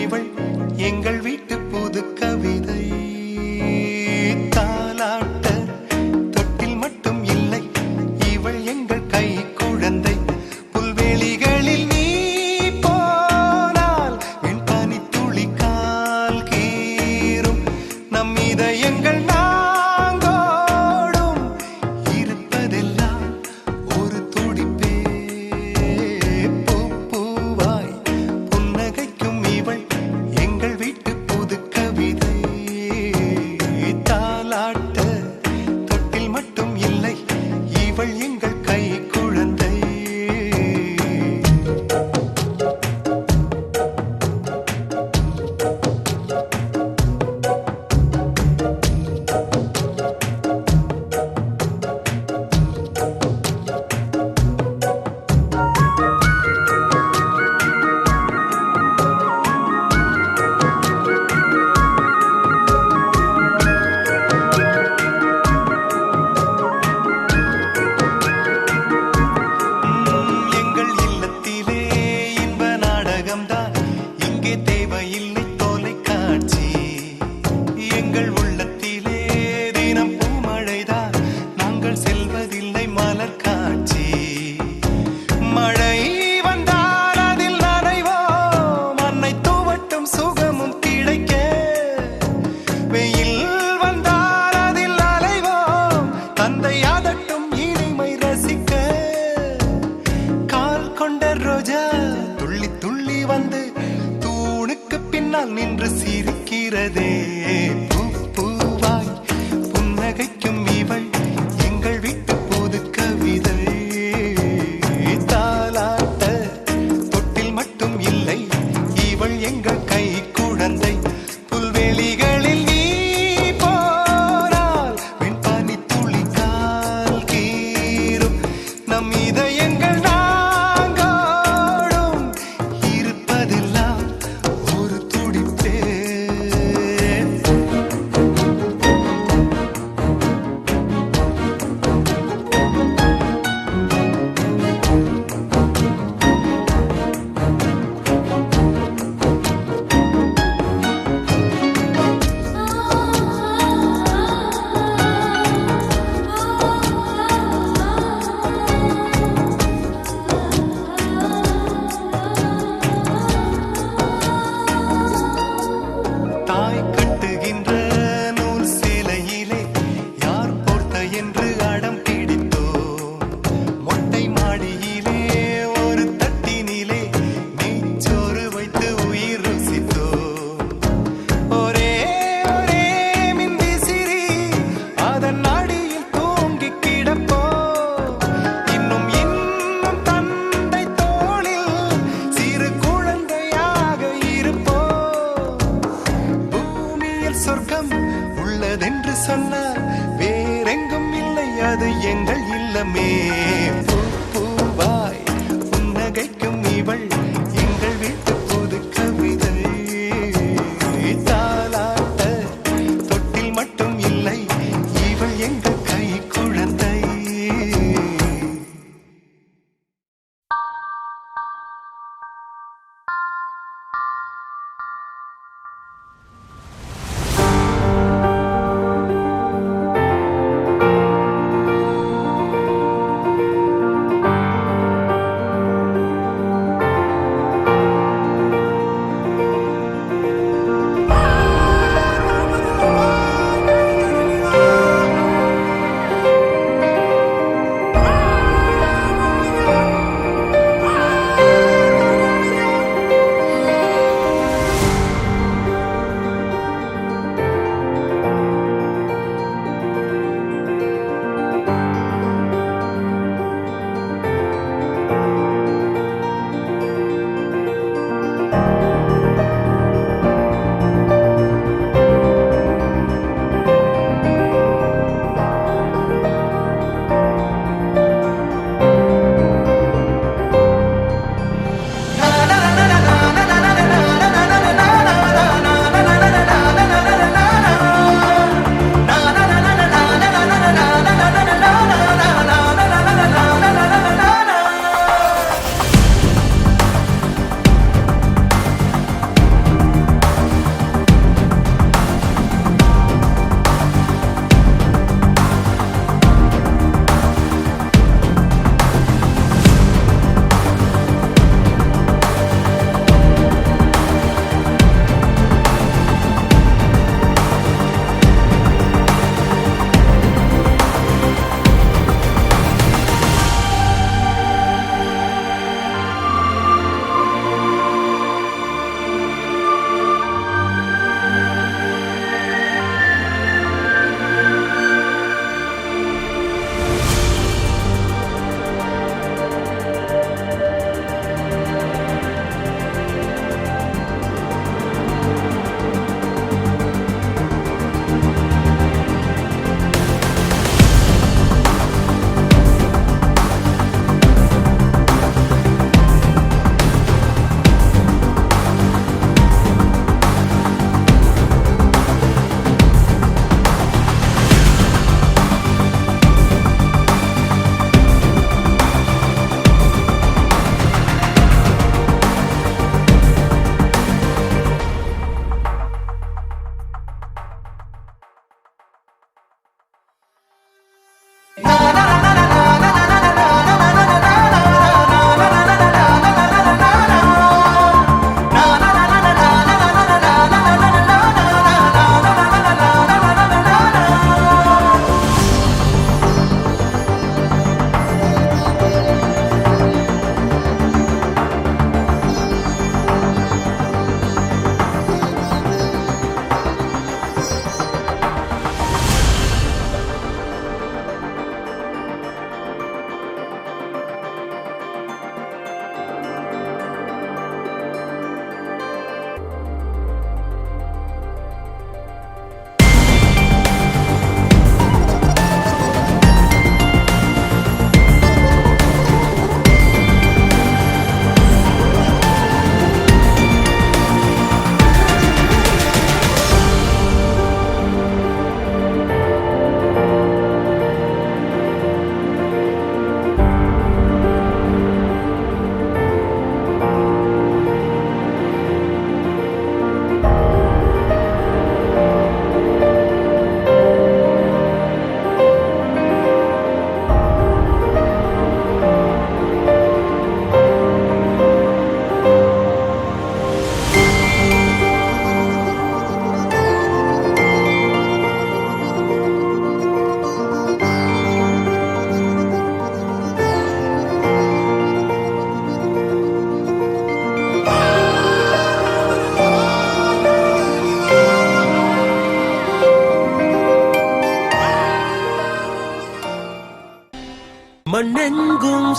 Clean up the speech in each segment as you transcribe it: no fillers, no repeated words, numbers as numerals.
இவள் எங்கள் வீட்டு புது கவிதை. தாலாட்ட தொட்டில் மட்டும் இல்லை, இவள் எங்கள் கை குழந்தை. புல்வெளிகளில் நீ போனால் என் பனி துளி கால் கீரும். நம் இதயங்கள் நாங்கோடும் இருப்பதெல்லாம் ஒரு துடிப்பே. பூவாய் புன்னகைக்கும் இவள் எங்கள் வீட்டு புது கவிதை. தாலாட்ட தொட்டில் மட்டும் இல்லை, இவள் எங்கள் கை குழந்தை. எங்கள் இல்லத்திலே இன்ப நாடகம்தான், இங்கே தேவையில்லை தொலைக்காட்சி. எங்கள் உள்ளத்திலே தினம் பூமழைதான், நாங்கள் செல்வதில்லை மலர் காட்சி. மழை வந்தால் அதில் நனைவோம், அன்னை தூவட்டும் சுகமும் கிடைக்க. வெயில் வந்தால் அதில் அலைவோம், தந்தை அதட்டும் இனிமை ரசிக்க. கால் கொண்ட ரோஜா துள்ளி துள்ளி வந்து தூணுக்கு பின்னால் நின்று சிரிக்கிறதே. பூவாய் புன்னகைக்கும் இவள் எங்கள் வீட்டு புது கவிதை. தாலாட்ட தொட்டில் மட்டும் இல்லை, இவள் எங்கள் கை குழந்தை. புல்வெளிகளில் நீ போனால் வெண் பனி துளி கால் கீரும். நம் இதயங்கள் நாங்கோடும் இருப்பதெல்லாம் ஒரு துடிப்பே. தாய் கட்டுகின்ற நூல் சேலையிலே யார் போர்த்த என்று அடம் பிடித்தோம். மொட்டை மாடியிலே ஒரு தட்டினிலே நெய்ச்சோறு வைத்து உயிர் ருசித்தோம். ஒரே ஒரே மின்விசிறி அதன் அடியில் தூங்கி கிடப்போம். இன்னும் இன்னும் தந்தை தோளில் சிறு குழந்தையாக இருப்போம். பூமியில் சொர்க்கம் உள்ளதென்று சொன்னார், வேறெங்கும் இல்லை அது எங்கள் இல்லமே. பூவாய் புன்னகைக்கும் இவள் எங்கள் வீட்டு புது கவிதை. தாலாட்ட தொட்டில் மட்டும் இல்லை, இவள் எங்கள் கை குழந்தை.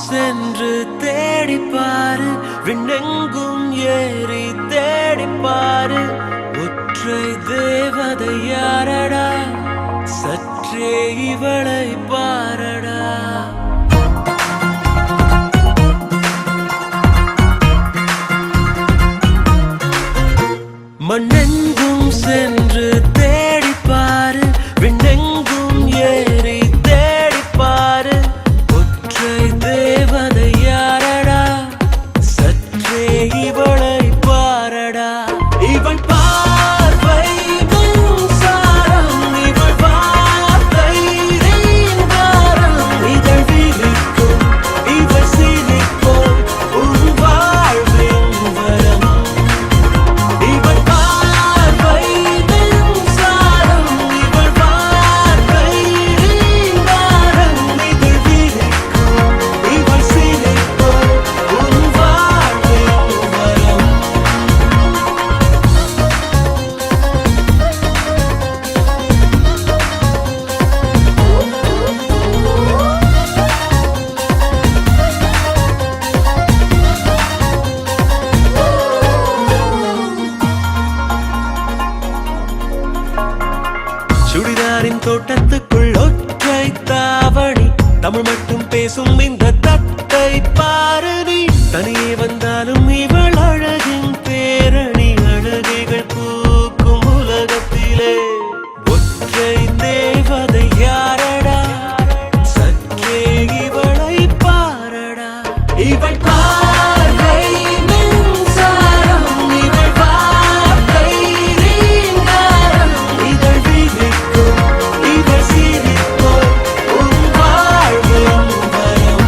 சென்று தேடிப்பாரு, விண்ணெங்கும் ஏறி தேடிப்பாரு. ஒற்றை தேவதை யாரடா, சற்றே இவளை பாரடா. மண்ணெங்கும் சென்று தேடிப்பாரு, விண்ணெங்கும் ஏறி தேடிப்பாரு. ஒற்றை தேவதை யாரடா, சற்றே இவளை பாரடா. இவள் பார்வை மின்சாரம், இவள் வார்த்தை ரீங்காரம். இதழ் விழிக்கும், இவள் சிரிக்கும், உன் வாழ்வின் வரம். இவள் பார்வை மின்சாரம், இவள் வார்த்தை ரீங்காரம். இதழ் விழிக்கும், இவள் சிரிக்கும், உன் வாழ்வின் வரம். சுடிதாரின் தோட்டத்துக்குள் ஒற்றை தாவணி, தமிழ் மட்டும் பேசும் இந்த தத்தை பாரு நீ. தனியே வந்தாலும் இவள் அழகின் பேரணி, அழகிகள் பூக்கும் உலகத்திலே. ஒற்றை தேவதை யாரடா, சற்றே இவளை பாரடா. இவள் பார்வை மின்சாரம், இவள் வார்த்தை ரீங்காரம். இதழ் விழிக்கும், இவள் சிரிக்கும், உன் வாழ்வின் வரம்.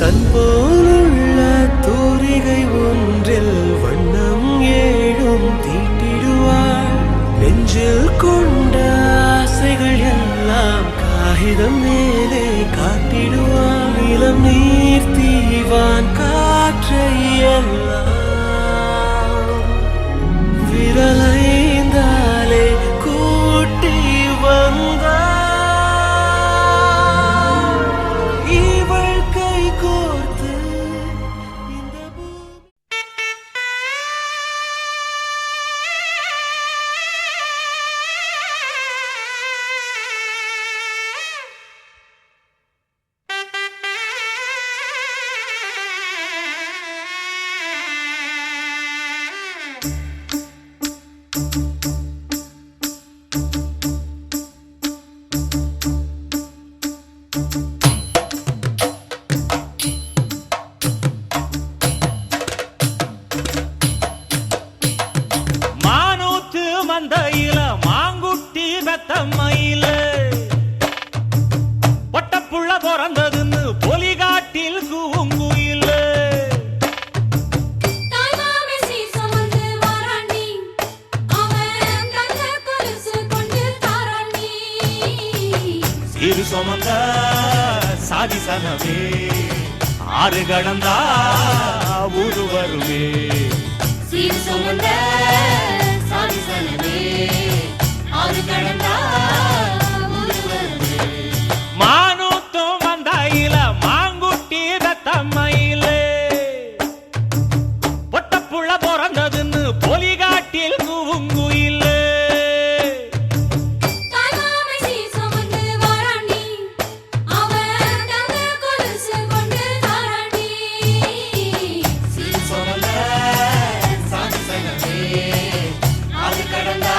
தன் போலுள்ள தூரிகை ஒன்றில் வண்ணம் ஏழும் தீட்டிடுவாள். நெஞ்சில் கொண்ட ஆசைகள் எல்லாம் காகிதம் மேலே காட்டிடுவாள். இளம் நீர் தீவான் காற்றை எல்லாம் விரலைந்தாலே கூட்டி வந்தாள். இவள் கை கோர்த்து இந்த பூமி மானூத்து மந்தையில மாங்குட்டி பெத்தம்மையில பொட்டப்புள்ள பிறந்ததுன்னு பொலிகாட்டில் கூங்குயில. தாய்மாமே சீர் சுமந்து வாராண்டி, அவன் தங்க கொலுசு கொண்டு தாராண்டி. சீரு சுமந்த சாதி சனமே, ஆறு கடந்தா ஊரு வருமே. சீர் சுமந்த சாதி சனமே, ஆறு கடந்தா ஊரு வருமே. மானூத்தும் மந்தையில மாங்குட்டி பெத்தம்மையில பொட்டப்புள்ள பிறந்ததுன்னு பொலிகாட்டில் கூங்குயில. தாய்மாமே சீர் சுமந்து வாராண்டி, அவன் தங்க கொலுசு கொண்டு தாராண்டி. சீர் சுமந்த சாதி சனமே, ஆறு கடந்தா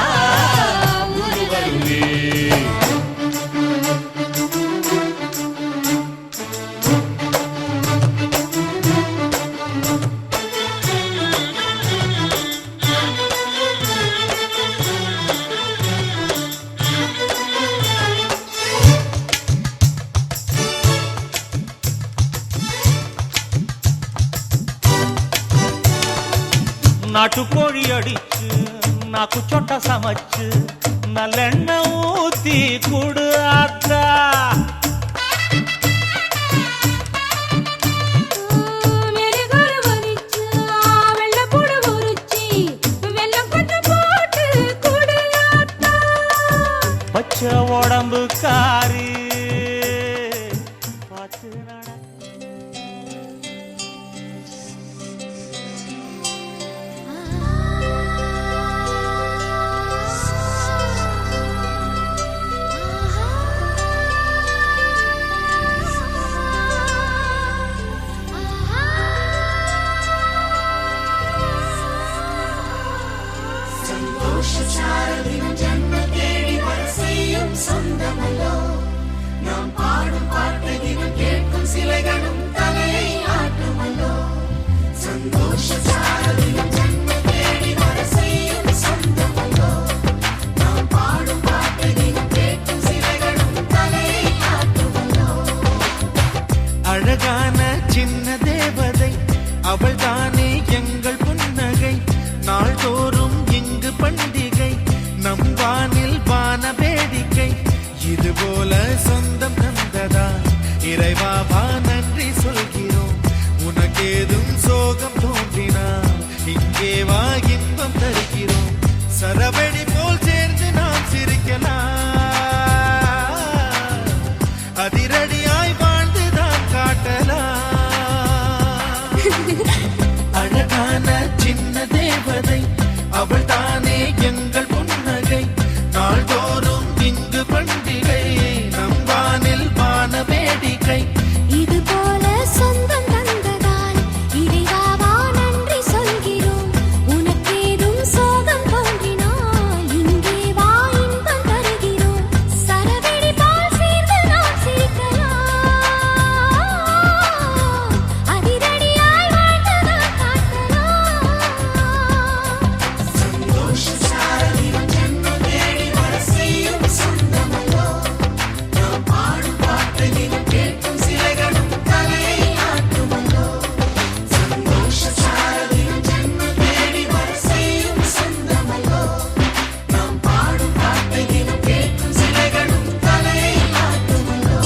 ஊரு வருமே. நாட்டுக்கோழி அடிச்சு நாக்கு சொட்ட சமைச்சு நல்லெண்ணெய் ஊத்தி குடு ஆத்தா. மெழுகுரு உரிச்சு, வெள்ளைப்பூடு உரிச்சு, வெல்லம் கொஞ்சம் போட்டு குடு ஆத்தா. பச்சை உடம்பு காரி பார்த்து நட. சந்தோஷச்சாரதினம் ஜன்ம தேடி வர செய்யும் சொந்தமல்லோ. நாம் பாடும் பாட்டை தினம் கேட்கும் சிலைகளும் தலையை ஆட்டுமல்லோ. சந்தோஷச்சாரதினம் ஜன்ம தேடி வர செய்யும் சொந்தமல்லோ. நாம் பாடும் பாட்டை தினம் கேட்கும் சிலைகளும் தலையை ஆட்டுமல்லோ. அழகான சின்ன தேவதை அவள் தானே எங்கள் புன்னகை. நாள்தோறும் இங்கு பண்டிகை, நம் வானில் வான வேடிக்கை. இது போல சொந்தம் தந்ததா இறைவா வா நன்றி சொல்கிறோம். உனக்கேதும் சோகம் தோன்றினால் இங்கே வா இன்பம் தருகிறோம். சரவெடி போல் சேர்ந்து நாம் சிரிக்கலாம், அதிரடியாய் வாழ்ந்துதான் காட்டலாம். அழகான சின்ன தேவதை அவள் தானே எங்கள் புன்னகை. நாள்தோறும் இங்கு பண்டிகை, நம் வானில் வான வேடிக்கை. இது போல சொந்தம் தந்ததால் இறைவா நன்றி சொல்கிறோம். உனக்கேதும் சோகம் தோன்றினால் இங்கே வா இன்பம் தருகிறோம். சரவெடி போல் சேர்ந்து நாம் சிரிக்கலாம், அதிரடியாய் வாழ்ந்துதான் காட்டலாம். சந்தோஷச்சாரதினம் ஜன்ம தேடி வர செய்யும் சொந்தமல்லோ. நாம் பாடும் பாட்டை தினம் கேட்கும் சிலைகளும் தலையை ஆட்டுமல்லோ. சந்தோஷச்சாரதினம் ஜன்ம தேடி வர செய்யும் சொந்தமல்லோ. நாம் பாடும் பாட்டை தினம் கேட்கும் சிலைகளும் தலையை ஆட்டுமல்லோ.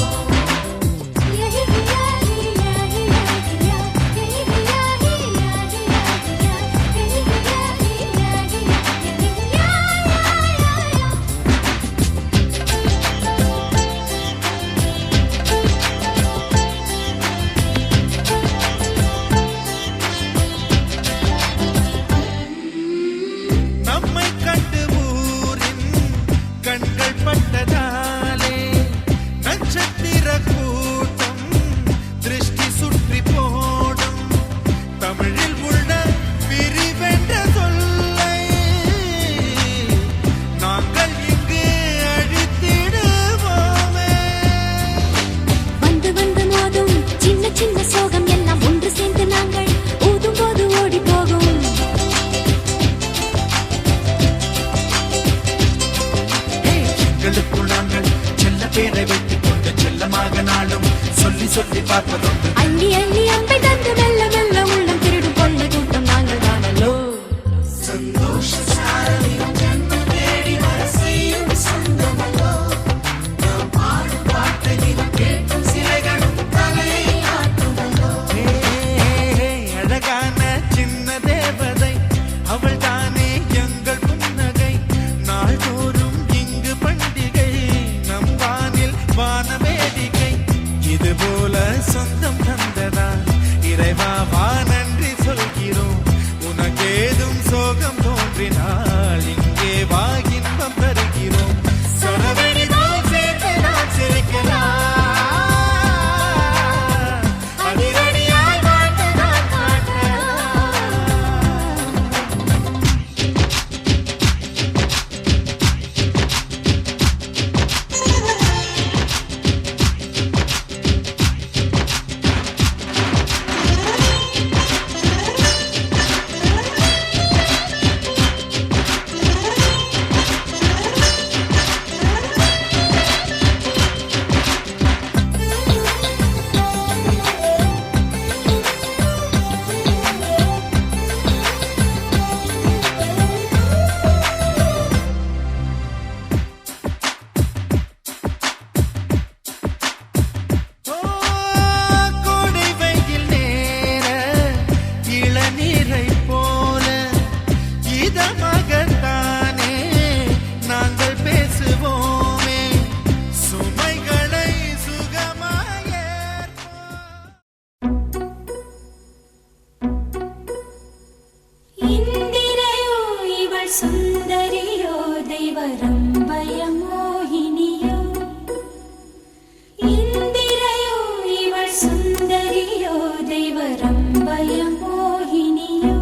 நம்மை கண்டு ஊரின் கண்கள் பட்டதாலே நட்சத்திர கூட்டம் திருஷ்டி சுற்றி போடும். தமிழில் உள்ள பிரிவென்ற சொல்லை நாங்கள் இங்கு அழித்திடுவோமே. வந்து வந்து மோதும் சின்ன சின்ன சோகம் எல்லாம் ஒன்று சேர்ந்து நாங்கள் ஊதும் போது ஓடி போகும். எங்களுக்குள் நாங்கள் செல்ல பேரை வைத்துக் கொண்டு செல்லமாக நாளும் சொல்லி சொல்லி பார்ப்பதுண்டு. அள்ளி அள்ளி அம்பை தந்து மெல்ல மெல்ல உள்ளம் திருடும் சுந்தரியோ தெய்வரம்பய மோகினியோ இந்திரையோ இவள் சுந்தரியோ தெய்வரம்பய மோகினியோ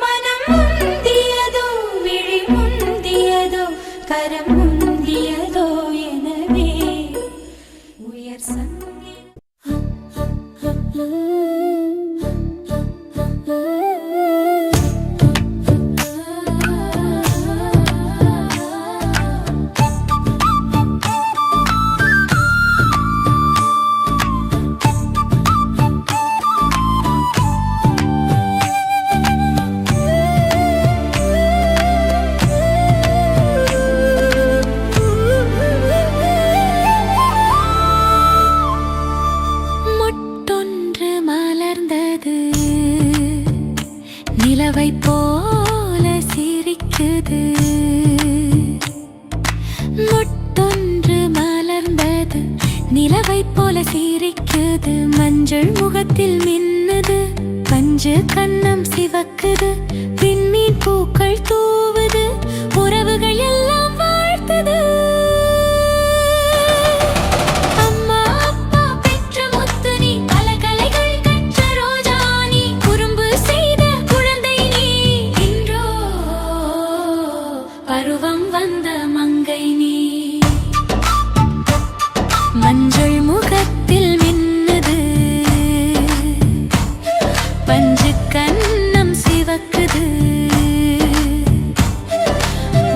மனம் முந்தியதோ விழி முந்தியதோ கரம் முந்தியதோ எனவே உயர் சந்தி மொட்டொன்று மலர்ந்தது நிலவை போல சிரிக்குது மொட்டொன்று மலர்ந்தது நிலவை போல சிரிக்குது மஞ்சள் முகத்தில் மின்னுது பஞ்சு கண்ணம் சிவக்குது விண்மீன் பூக்கள் தூவுது உறவுகள் எல்லாம் வாழ்த்துது அம்மா அப்பா பெற்ற முத்து நீ பல கலைகள் கற்ற ரோஜா நீ குறும்பு செய்த குழந்தை நீ இன்றோ பருவம் வந்த மங்கை நீ மஞ்சள் முகத்தில் மின்னுது பஞ்சு கண்ணம் சிவக்குது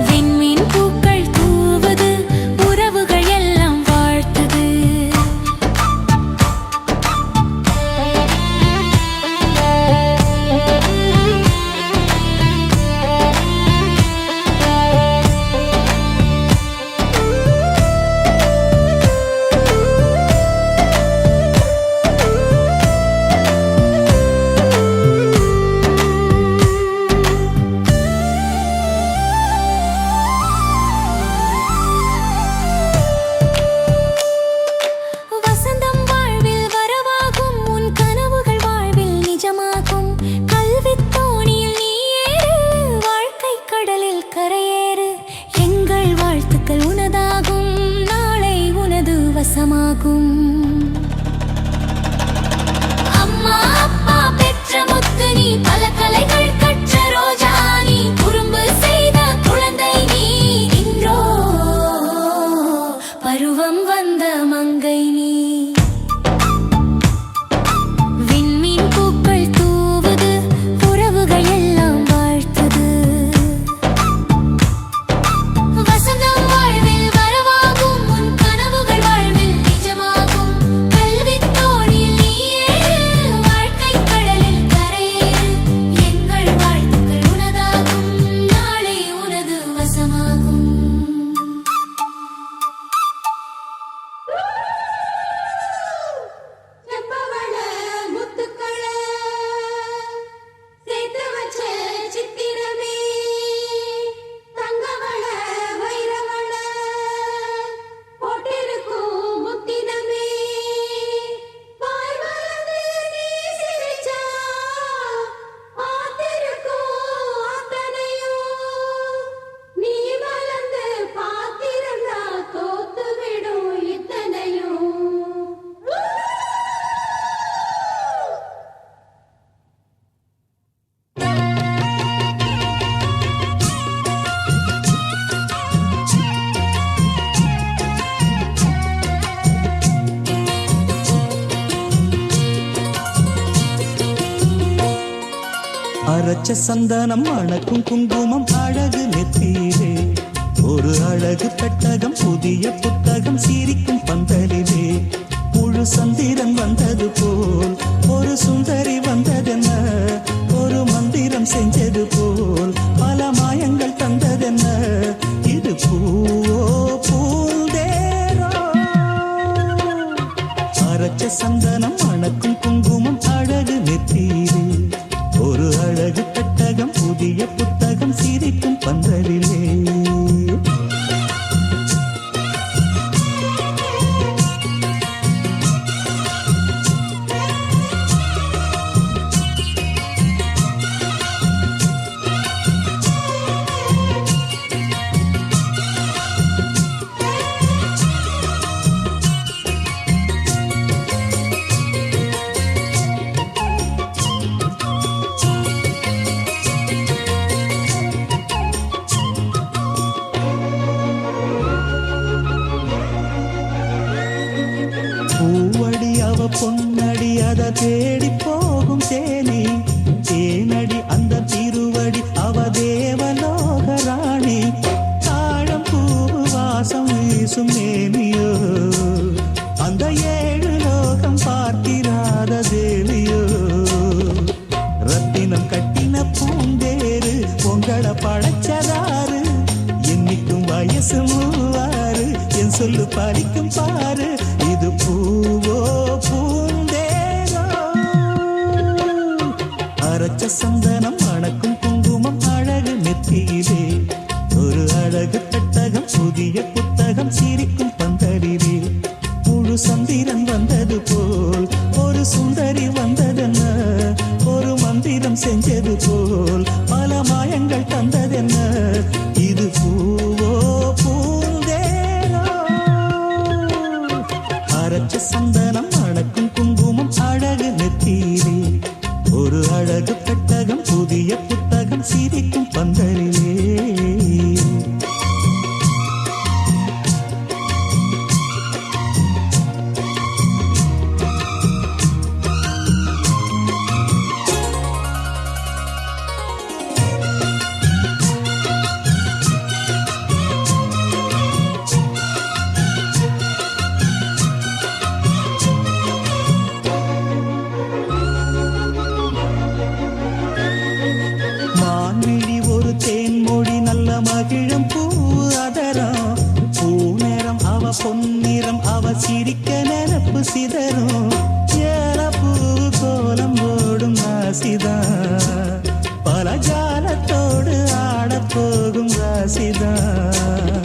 விண்மீன் பூக்கள் தூவுது உறவுகள் எல்லாம் வாழ்த்துது வசந்தம் வாழ்வில் வரவாகும் உன் கனவுகள் வாழ்வில் நிஜமாகும் கல்வித் தோணியில் நீ ஏறு வாழ்க்கை கடலில் கரையேறு எங்கள் வாழ்த்துக்கள் உனதாகும் நாளை உனது வசமாகும் அம்மா அப்பா பெற்ற முத்து நீ பல கலைகள் கற்ற ரோஜா நீ குறும்பு செய்த குழந்தை நீ இன்றோ பருவம் வந்த மங்கை நீ விண்மீன் பூக்கள் தூவுது உறவுகள் எல்லாம் வாழ்த்துது வசந்தம் வாழ்வில் வரவாகும் உன் கனவுகள் வாழ்வில் நிஜமாகும் கல்வித் தோணியில் நீ ஏறு வாழ்க்கை கடலில் கரையேறு எங்கள் வாழ்த்துக்கள் உனதாகும் நாளை உனது வசமாகும் செம்பவள முத்துக்கள சேர்த்து வச்ச சித்திரமே தங்கவள வைரவள போட்டிருக்கும் முத்தினமே வாய் மலர்ந்து நீ சிரிச்சா பார்த்திருக்கும் அத்தனையும் நீ மலர்ந்து பார்த்திருந்தா தோத்து விடும் இத்தனையும் அரைச்ச சந்தனம் அணக்கும் குங்குமம் அழகு நெத்தியிலே ஒரு அழகு பெட்டகம் புதிய புத்தகம் சிரிக்கும் பந்தலிலே முழு சந்திரன் வந்தது போல் ஒரு சுந்தரி வந்ததென்ன ஒரு மந்திரம் செஞ்சது போல் பல மாயங்கள் தந்ததென்ன இது பூவோ பூந்தேரோ அரைச்ச சந்தனம் அணக்கும் குங்குமம் அழகு நெத்தியிலே ஒரு அழகு பெட்டகம் புதிய புத்தகம் சிரிக்கும் பந்தலிலே படைச்சதாரு என்னைக்கும் வயசு மூவாரு என் சொல்லு பறிக்கும் பாரு இது பூவோ பூந்தேனோ அரைச்ச சந்தனம் மணக்கும் குங்குமம் அழகு நெத்தியிலே ஒரு அழகு பெட்டகம் புதிய புத்தகம் சிரிக்கும் பந்தரிலே முழு சந்திரன் வந்தது போல் ஒரு சுந்தரி வந்ததென்ன ஒரு மந்திரம் செஞ்சது போல் பல மாயங்கள் தந்ததென்ன இது பூவோ பூந்தேனோ அரைச்ச சந்தனம் அணக்கும் குங்குமம் அழகு நெத்தியிலே ஒரு அழகு பெட்டகம் புதிய புத்தகம் சிரிக்கும் பந்தரிலே மான்விழி ஒரு தேன்மொழி நல்ல மகிழம் பூ அதரம் பூ நேரம் அவ பொன்னிறம் அவ சிரிக்க நிரப்பு சிதறும் ஏலப்பூ கோலம் ஓடும் ராசிதான் பல ஜாலத்தோடு ஆடப்போகும் ராசிதான்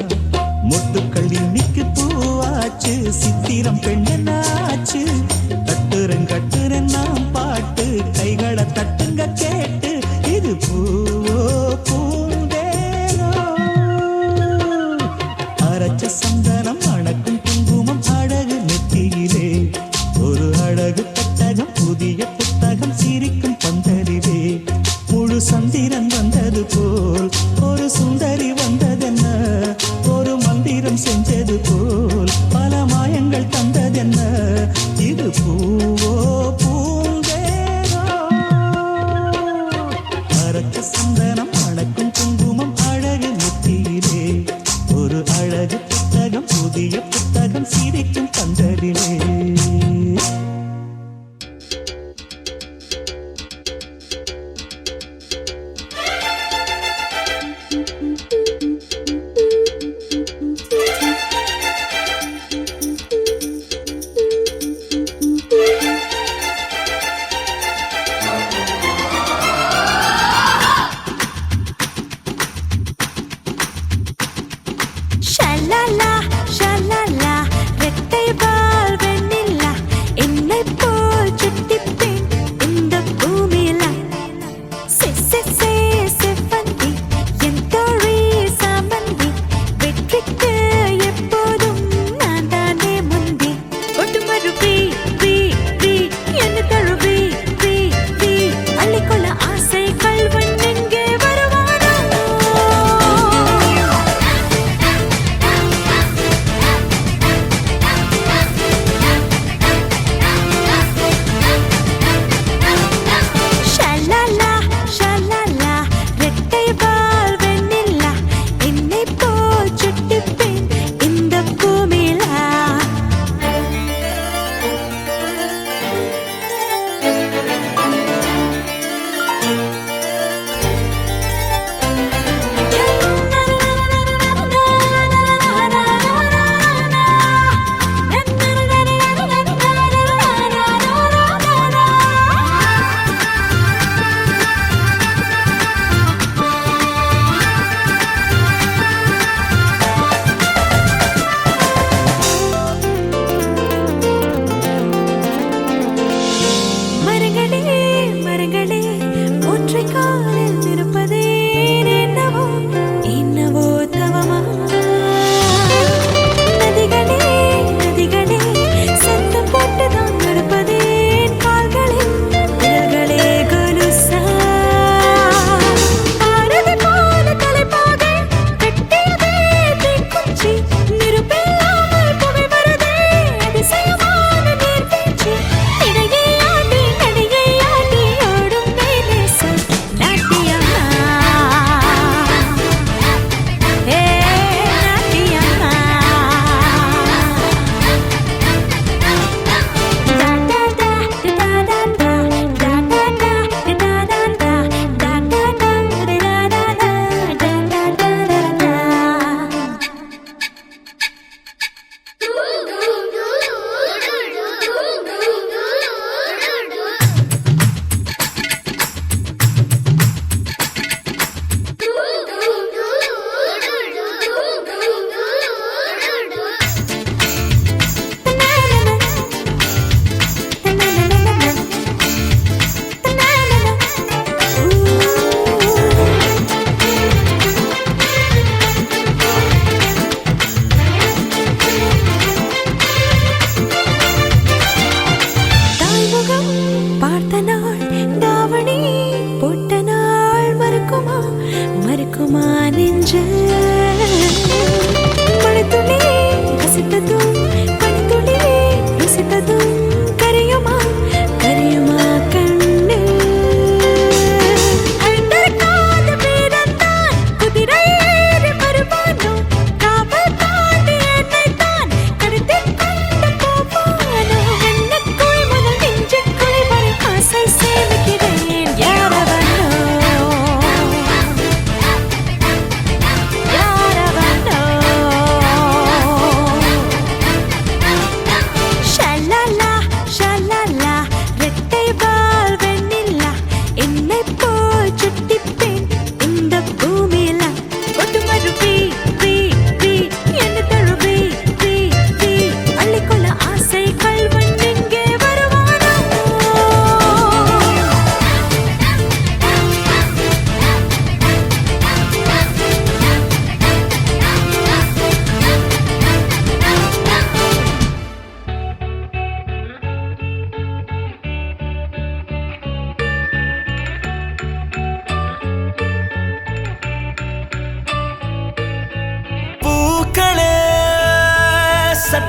முட்டுக்கள் இன்னைக்கு பூவாச்சு சித்திரம் பெண்ணாச்சு கட்டுரன் நாம் பாட்டு கைகளை தட்டுங்க கேட்டு இது பூவோ பூந்தேனோ அரைச்ச சந்தனம் அணக்கும் குங்குமம் அழகு நெத்தியிலே ஒரு அழகு பெட்டகம் புதிய புத்தகம் சிரிக்கும் பந்தரிலே முழு சந்திரன் வந்தது போல் ஒரு சுந்தரி வந்ததென்ன ஒரு மந்திரம் செஞ்சது போல் பல மாயங்கள் தந்ததென்ன இது பூவோ பூந்தேனோ அரைச்ச சந்தனம் அணக்கும்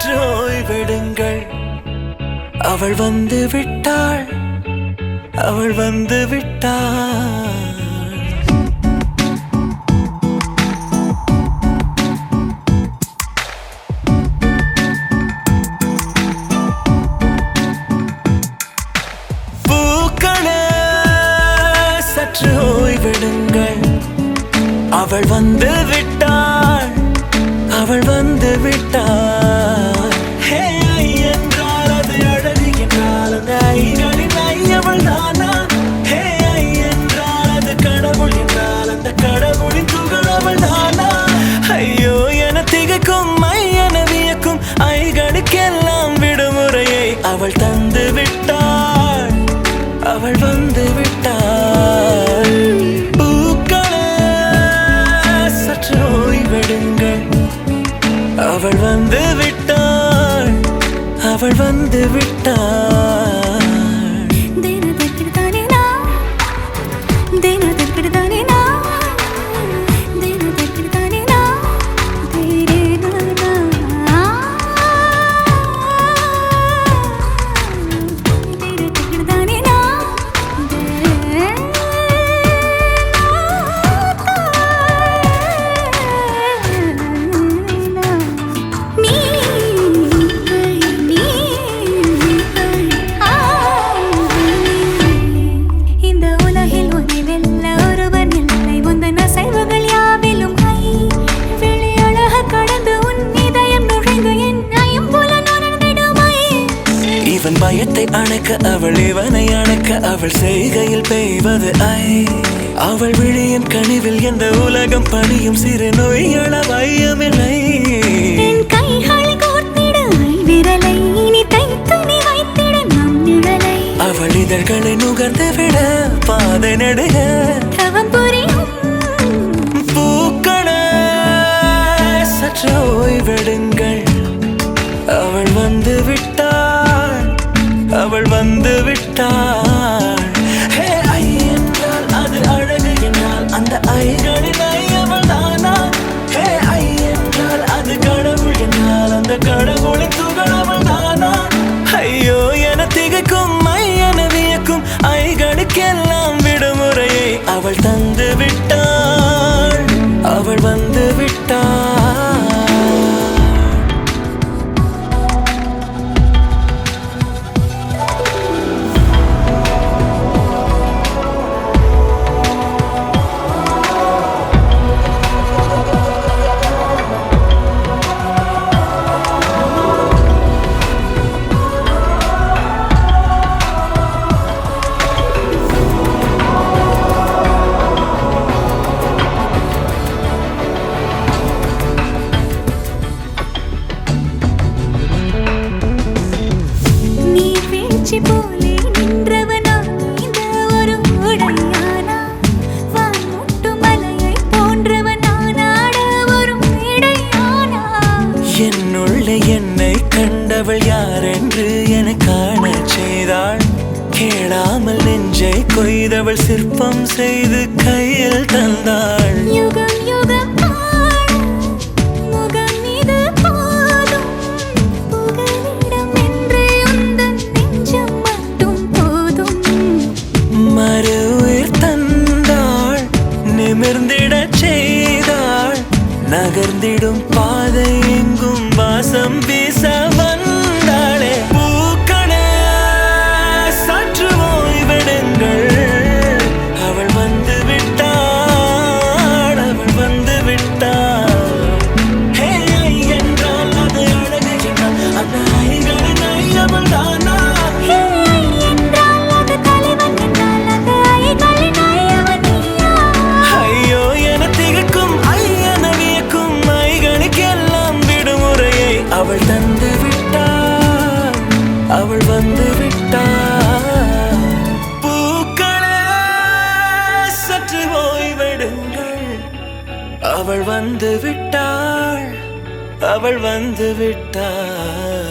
சற்று ஓய்வெடுங்கள் அவள் வந்து விட்டாள் அவள் வந்து விட்டாள் பூக்களே சற்று ஓய்வெடுங்கள் அவள் வந்து விட்டாள் அவள் வந்து விட்டாள் ஹே ஐ என்றால் அது அழகு என்றால் அந்த ஐகளின் ஐ அவள் தானா ஹே ஐ என்றால் அது கடவுள் என்றால் அந்த கடவுளின் துகள் அவள் தானா ஐயோ என திகைக்கும் ஐ என வியக்கும் ஐகளுக்கெல்லாம் விடுமுறையை அவள் தந்து விட்டாள் அவள் வந்து விட்டாள் பூக்களே சற்று ஓய்வெடுங்கள் அவள் வந்து விட்டாள் அவள் வந்து விட்டாள் இவன் பயத்தை அணைக்க அவள் இவனை அணைக்க அவள் செய்கையில் பெய்வது ஐ அவள் விழியின் கனிவில் எந்த உலகம் பணியும் சிறு நோய்கள வையமில்லை அவள் இதழ்களை நுகர்ந்து விட பாதை நடுக பூக்களே சற்று ஓய்வெடுங்கள் அவள் வந்து விட்டாள் அவள் வந்து விட்டாள் ஹே ஐ என்றால் அது அழகு என்றால் அந்த ஐகளின் ஐ அவள் தானா ஹே ஐ என்றால் அது கடவுள் என்றால் அந்த கடவுளின் துகள் அவள் தானா ஐயோ என திகைக்கும் ஐ என வியக்கும் ஐகளுக்கெல்லாம் விடுமுறையை அவள் தந்து விட்டாள் அவள் வந்து விட்டாள் என்னை கண்டவள் யாரென்று என காண செய்தாள் கேளாமல் நெஞ்சை கொய்தவள் சிற்பம் செய்து கையில் தந்தாள் யுகம் யுகம் முகம் இது போதும் புகலிடம் என்று உந்தன் நெஞ்சம் மட்டும் போதும் மறு உயிர் தந்தாள் நிமிர்ந்திடச் செய்தாள் நகர்ந்திடும் பாதை எங்கும் வாசம் வீச வந்தாளே பூக்களே சற்று ஓய்வெடுங்கள் அவள் வந்து விட்டாள் அவள் வந்து விட்டாள் ஹே ஐ என்றால் அது அழகு என்றால் அந்த ஐகளின் ஐ அவள் தானா ஹே ஐ என்றால் அது தலைவன் என்றால் அந்த ஐகளின் ஐ அவன் நீயா ஐயோ என திகைக்கும் ஐ என வியக்கும் ஐகளுக்கெல்லாம் விடுமுறையை அவள் தந்து விட்டாள் அவள் வந்து விட்டாள் பூக்களே சற்று ஓய்வெடுங்கள் அவள் வந்து விட்டாள் அவள் வந்து விட்டாள்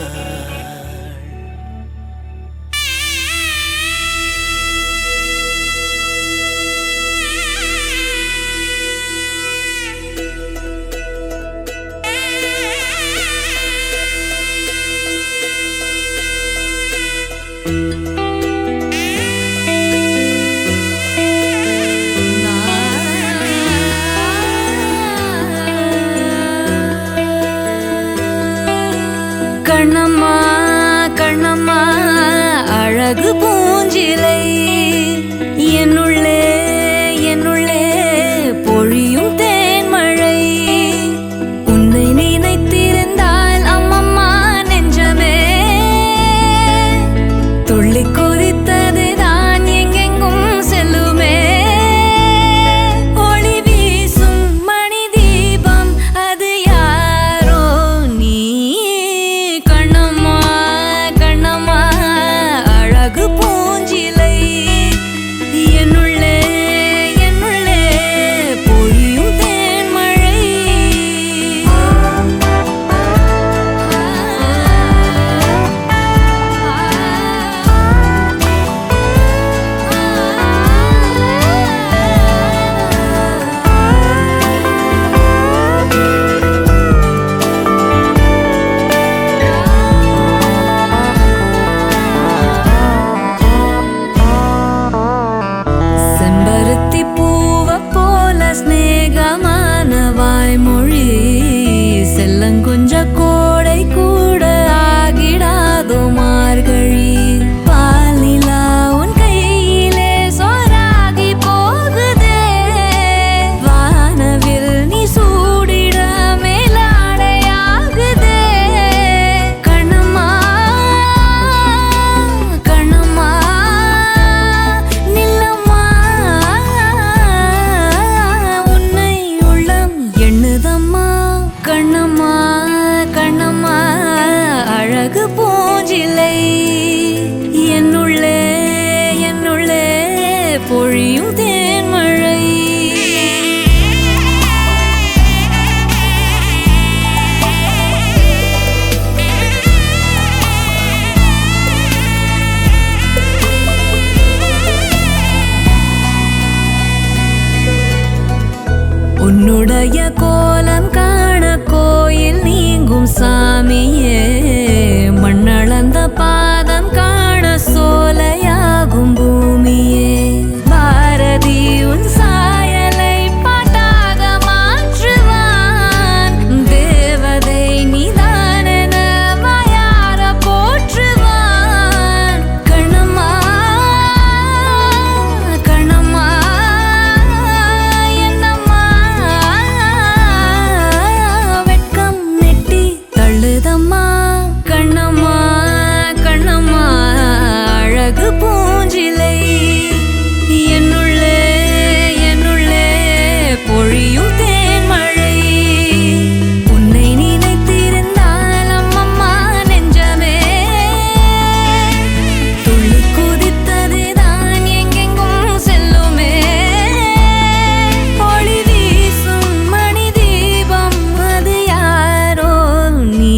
கண்ணம்மா கண்ணம்மா அழகு பூஞ்சிலை என்னுள்ளே என்னுள்ளே பொழியும் தேன்மழை உன்னை நினைத்திருந்தால் அம்மம்மா நெஞ்சமே துள்ளி கொதித்தது தான் எங்கெங்கும் செல்லுமே ஒளி வீசும் மணி தீபம் அது யாரோ நீ கண்ணம்மா கண்ணம்மா அழகு பூஞ்சிலை என்னுள்ளே என்னுள்ளே பொழியும் தேன்மழை செம்பருத்தி பூவ போல ஸ்நேகமான வாய்மொழி செல்லங்குஞ்ச கோடை கூட ஆகிடாதோ மார்கழி பால் நிலா உன் கையிலே சோறாகி போகுதே வானவில் நீ சூடிட மேலாடையாகுதே கண்ணம்மா கண்ணம்மா நில்லம்மா உன்னை உள்ளம் எண்ணுதம்மா கண்ணம்மா கண்ணம்மா அழகு பூஞ்சிலை என்னுள்ளே என்னுள்ளே பொழியும் தேன்மழை உன்னுடைய கோலம் காண கோயில் நீங்கும் சாமியே மண்ணளந்த பாதம் காண சோலையாகும் பூமியே பாரதி உன் சாயலை பாட்டாக மாற்றுவான் தேவதை நீதானென வாயார போற்றுவான் கண்ணம்மா கண்ணம்மா என்னம்மா வெட்கம் நெட்டி தள்ளுதம்மா கண்ணம்மா கண்ணம்மா அழகு பூஞ்சிலை என்னுள்ளே என்னுள்ளே பொழியும் தேன்மழை உன்னை நினைத்திருந்தால் அம்மம்மா நெஞ்சமே துள்ளி குதித்தது தான் எங்கெங்கும் செல்லுமே ஒளி வீசும் மணி தீபம் அது யாரோ நீ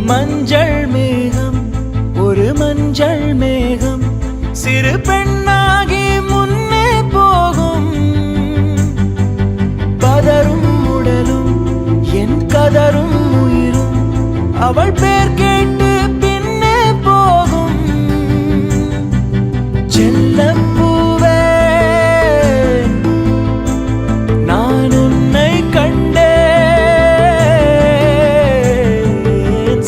மஞ்சள் மேகம் ஒரு மஞ்சள் மேகம் சிறு பெண்ணாகி முன்னே போகும் பதரும் உடலும் என் கதரும் உயிரும் அவள் பேர் கேட்டு பின்னே போகும் செல்லப்பூவே நான் உன்னை கண்டேன்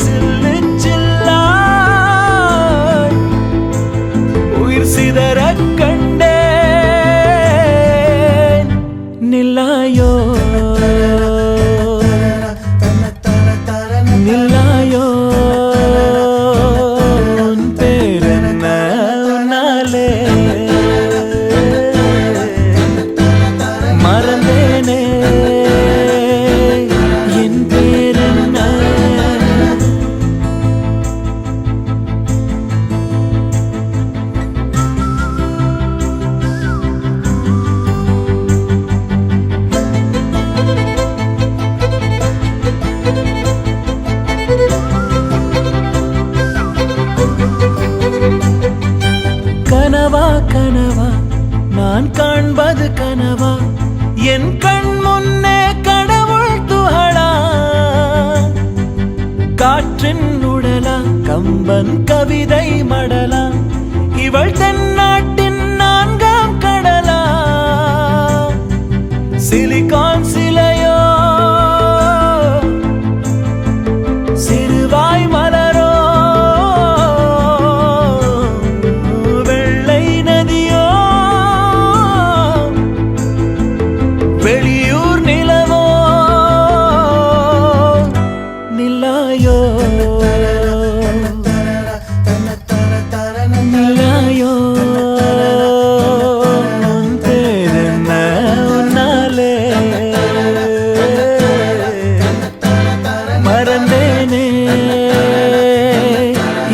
சில்லு சில்லாய் உயிர் சிதறக் கண்டேன் நில்லாயோ நில்லாயோ கனவா நான் காண்பது கனவா என் கண் முன்னே கடவுள் துகளா காற்றின் உடலா கம்பன் கவிதை மடலா இவள் தென்னாட்டின் நான்காம் கடலா சிலிகான் சிலையோ சிறுவாய் மலரோ வெள்ளை நதியோ வெளியூர் நிலவோ நிலாயோ நிலாயோ உன் பேரென்ன உன்னாலே மறந்தேனே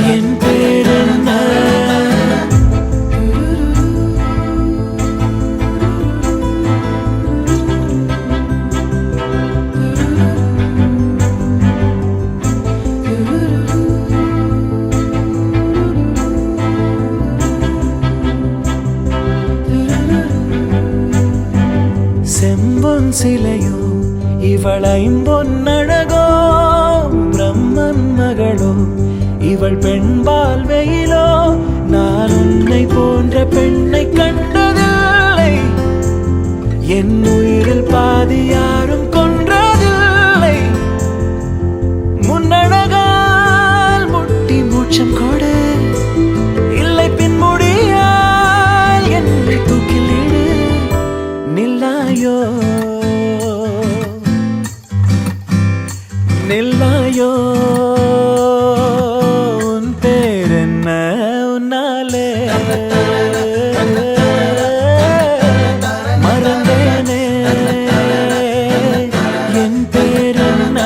என் பேரென்ன செம்பொன் சிலையோ இவள் ஐம்பொன்னழகோ பிரம்மன் மகளோ இவள் பெண்பால் வெயிலோ நான் உன்னை போன்ற பெண்ணை கண்டதில்லை என் உயிரில் பாதி யாரும் கொன்றதில்லை முன்னழகால் முட்டி மூச்சம் கொடு இல்லை பின்முடியால் என்னை தூக்கிலிடு நில்லாயோ நில்லாயோ உன் பேரென்ன உன்னாலே மறந்தேனே என் பேரென்ன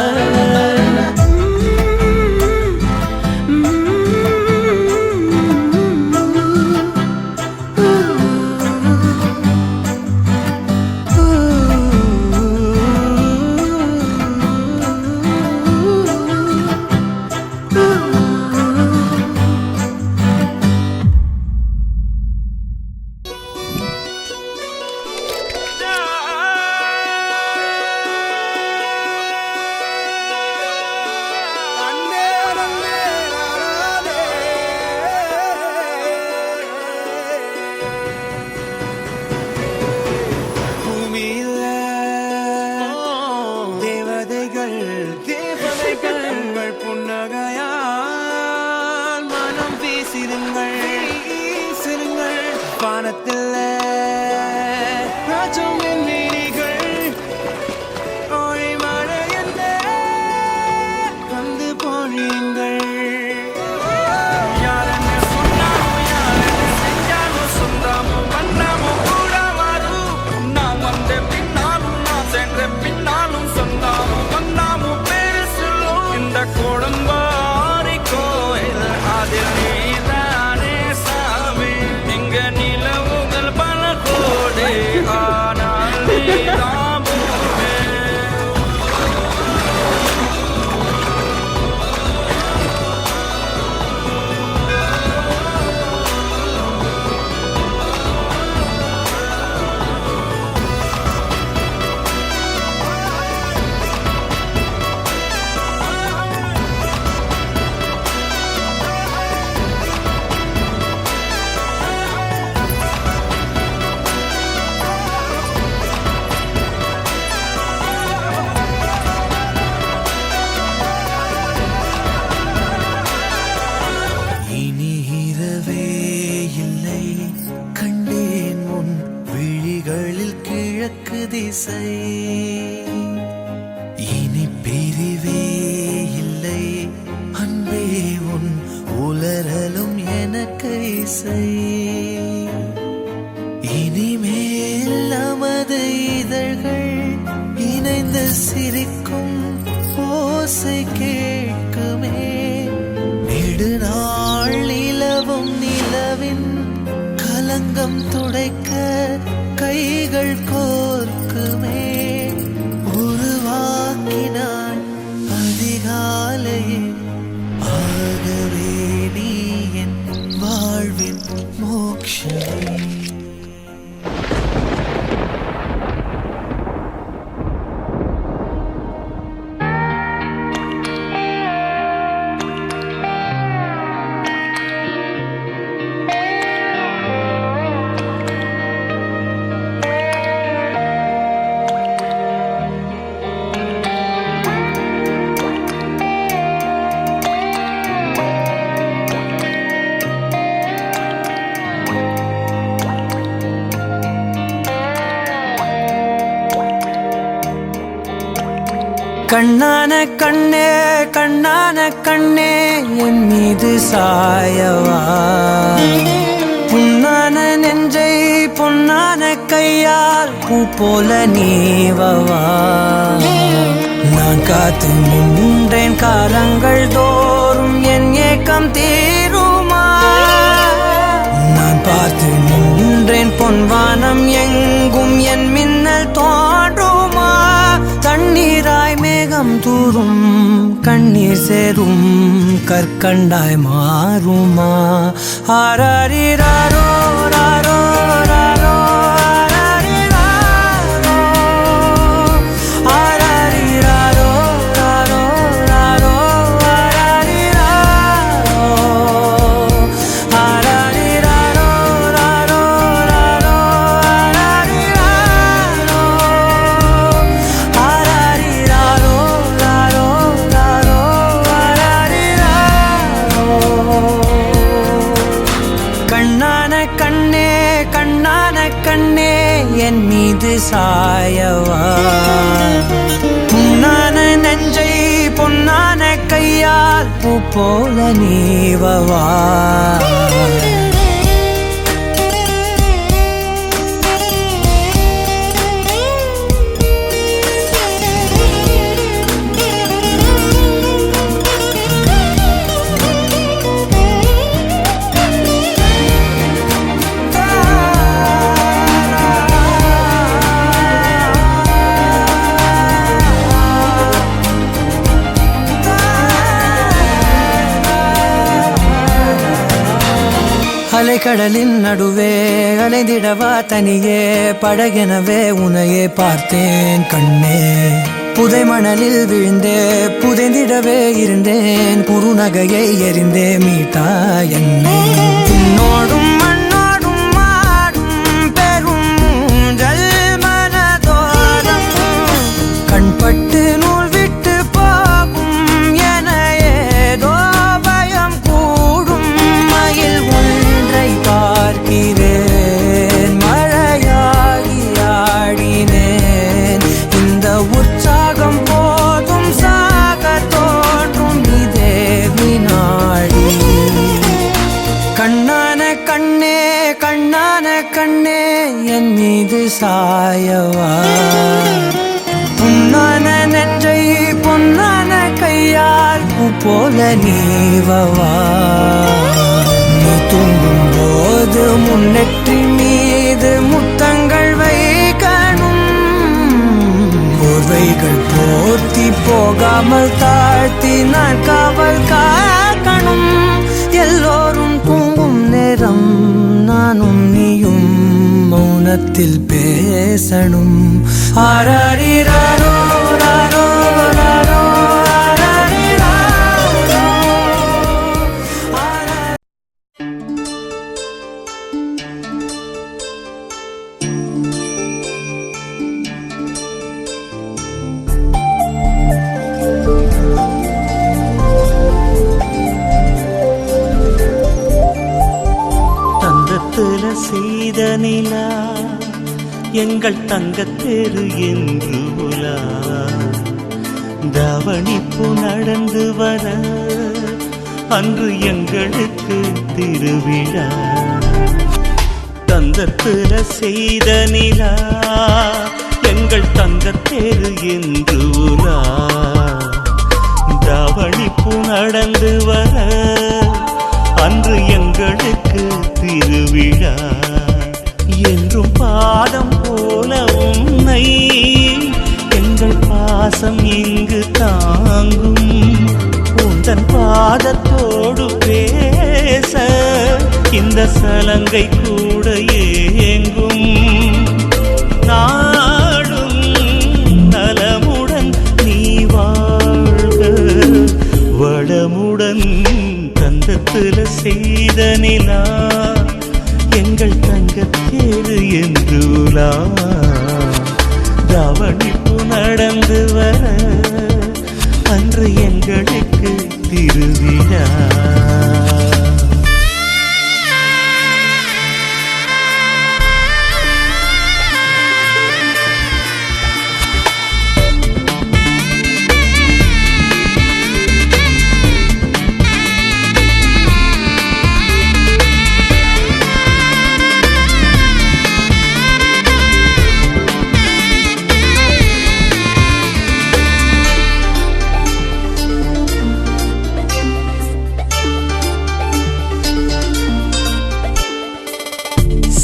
பூமியில தேவதைகள் புன்னகையால் மனம் வீசிடுங்கள் வானத்தில் ராஜமின் வீதிகள் ஓய் மழையல்ல வந்து பொழியுங்கள் யாரென்ன சொன்னாலும் யாரென்ன செஞ்சாலும் சொந்தாமும் வந்தாமும் கூட வரும் நான் வந்த பின்னாலும் நான் சென்ற பின்னாலும் சொந்தாமும் வந்தாமும் பேரு சொல்லும் இந்த குடும்பாரி கோயில் அதில் நீதானே சாமி இங்க நிலவுகள் பல கோடி ஆனால் நீதான் பூமி. இனி இரவே இல்லை கண்டேன் உன் விழிகளில் கிழக்கு திசை இனி பிரிவே இல்லை அன்பே உன் உலரலும் எனக்கு இசை இனிமேல் நமது இதழ்கள் இணைந்து சிரிக்கும் ஓசை கேட்குமே நெடுநாள் நிலவும் நிலவின் கலங்கம் துடைக்க கைகள் கோர்க்குமே உருவாக்கினான் அதிகாலையே ஆகவே நீ என் வாழ்வின் மோட்சமே கண்ணான கண்ணே கண்ணான கண்ணே என் மீது சாயவா புண்ணான நெஞ்சை பொன்னான கையால் பூ போல நீவவா நான் காத்து நின்றேன் காலங்கள் தோறும் என் ஏக்கம் தீருமா நான் பார்த்து நின்றேன் பொன்வானம் எங்கும் என் மின்னல் தோன்றுமா தண்ணீராய் மேகம் தூரும் கண்ணீர் சேரும் கற்கண்டாய் மாறுமா ஆராரிராரோ ராரோ ராரோ ஆராரிராரோ ராரோ ராரோ ஆராரிராரோ ராரோ ராரோ கண்ணான கண்ணே கண்ணான கண்ணே என் மீது சாயவா புண்ணான நெஞ்சை பொன்னான கையால் பூ போல நீவவா அலைக்கடலின் நடுவே அலைந்திடவா தனியே படகெனவே உனையே பார்த்தேன் கண்ணே புதை மணலில் விழுந்தே புதைந்திடவே இருந்தேன் குறுநகையை எறிந்தே மீட்டா என்னை உன்னோடும் மண்ணோடும் மாடும் பெரும் ஊஞ்சல் மனதோரம் கண்பட்டு நூல் விட்டு போகும் என ஏதோ பயம் கூடும் மயில் ஒன்றை பார்க்கிறேன் மழையாகி ஆடினேன் இந்த உற்சாகம் போதும் சாக தோன்றும் இதே வினாடி கண்ணான கண்ணே கண்ணான கண்ணே என் மீது சாயவா புண்ணான நெஞ்சை பொன்னான கையால் பூ போல நீவவா நீ தூங்கும் போது முன்னெற்றி மீது முத்தங்கள் வைக்கணும் போர்வைகள் போர்த்தி போகாமல் தாழ்த்தி நான் காவல் காக்கணும் எல்லோரும் தூங்கும் நேரம் நானும் நீயும் மௌனத்தில் பேசணும் ஆராரிராரோ ராரோ ராரோ தங்கத்துல செய்த நிலா எங்கள் தங்கத்தேரு என்று உலா தவணிப்பு நடந்து வர அன்று எங்களுக்கு திருவிழா தங்கத்துல செய்த நிலா எங்கள் தங்கத்தேரு என்று உலா தவணிப்பு நடந்து வர அன்று எங்களுக்கு திருவிழா என்றும் பாதம் போல உன்னை எங்கள் பாசம் இங்கு தாங்கும் உந்தன் பாதத்தோடு பேச இந்த சலங்கை கூட ஏங்கும் நாடும் நலமுடன் நீ வாழ்க வளமுடன் தந்தத்துல செய்த நிலா எங்கள் தங்கத்தேரு என்று உலா தவணிப்பு நடந்து வர அன்று எங்களுக்கு திருவிழா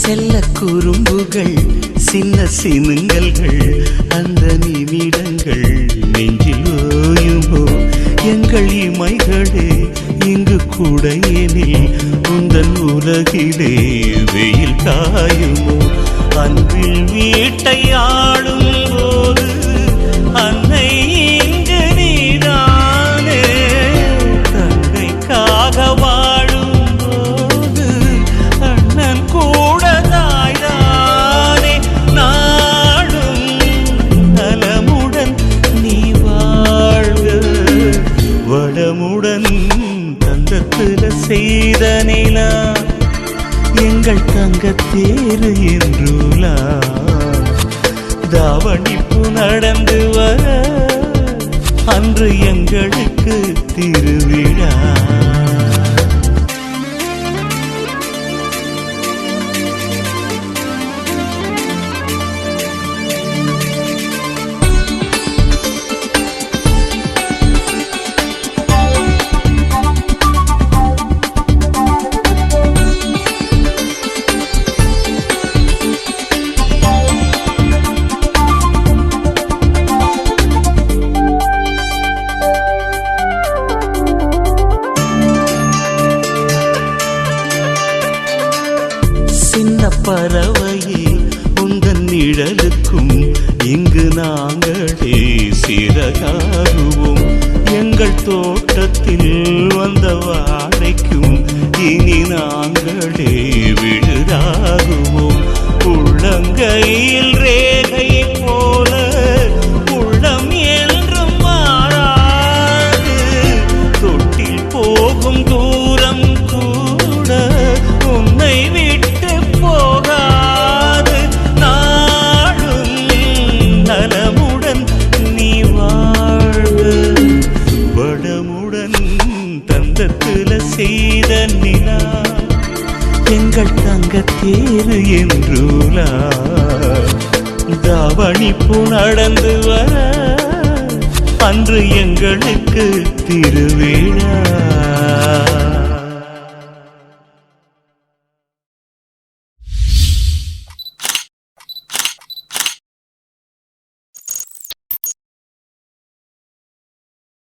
செல்ல குறும்புகள் சின்ன சினுங்கல்கள் அந்த நிமிடங்கள் நெஞ்சில் ஓயுமோ எங்கள் இமைகளே இங்கு கூடையெனில் உந்தன் உலகிலே வெயில் காயுமோ அன்பில் வீட்டை ஆடும் போது அன்னை இங்கு நீதானே தங்கைக்காக வாழும் போது அண்ணன் கூட தாய்தானே நாடும் நலமுடன் நீ வாழ்க வளமுடன் தந்தத்துல செய்த நிலா எங்கள் தங்கத்தேரு என்றுலா தாவணிப்பு நடந்து வர அன்று எங்களுக்கு திருவிழா பறவையே உந்தன் நிழலுக்கும் இங்கு நாங்களே சிறகாகுவோம் எங்கள் தோட்டத்தில் வந்த வாழைக்கும் இனி நாங்களே விழுதாகுவோம் உள்ளங்கையில் ரேகை போல உள்ளம் என்றும் மாறாது தொட்டில் போகும் தூரம் கூட உன்னை விட்டு போகாது நாடும் நலமுடன் நீ வாழ்க வளமுடன் தந்தத்துல செய்த நிலா எங்கள் தங்கத்தேரு என்றுலா தாவணிப்பு நடந்து வர அன்று எங்களுக்கு திருவிழா